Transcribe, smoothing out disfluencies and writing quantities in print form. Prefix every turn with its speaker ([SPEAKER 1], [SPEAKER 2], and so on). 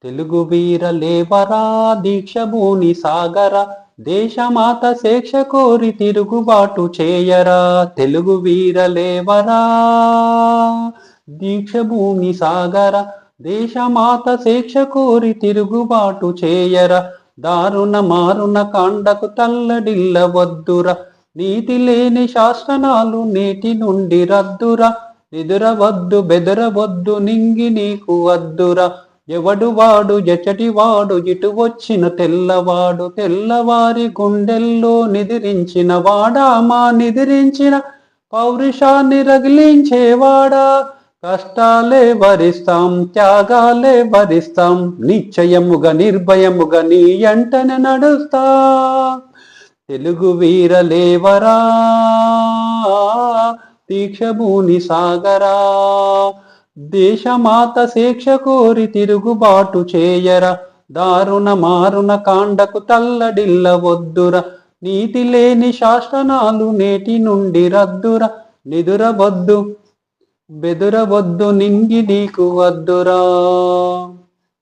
[SPEAKER 1] తెలుగు వీర లేవరా దీక్షభూని సాగర దేశమాత శేక్ష కోరి తిరుగుబాటు చేయరా. తెలుగు వీర లేవరా దీక్షభూమి సాగర దేశమాత శేక్ష కోరి తిరుగుబాటు చేయరా. దారుణ మారుణ కాండకు తల్లడిల్ల వద్దురా. నీతి లేని శాసనాలు నేటి నుండి రద్దురా. నిదురవద్దు బెదరవద్దు నింగి నీకు వద్దురా. ఎవడు వాడు ఎచటి వాడు ఇటు వచ్చిన తెల్లవాడు. తెల్లవారి గుండెల్లో నిదిరించిన వాడా మా నిదిరించిన పౌరుషాన్ని రగిలించేవాడా. కష్టాలే భరిస్తాం త్యాగాలే భరిస్తాం నిశ్చయముగా నిర్భయముగా నీ ఎంటనే నడుస్తా. తెలుగు వీర లేవరా దీక్షభూని సాగరా దేశమాత శిక్ష కోరి తిరుగుబాటు చేయరా. దారుణ మారుణ కాండకు తల్లడిల్ల వద్దురా. నీతి లేని శాసనాలు నేటి నుండి రద్దురా. నిదురవద్దు బెదురవద్దు నింగి నీకు వద్దురా.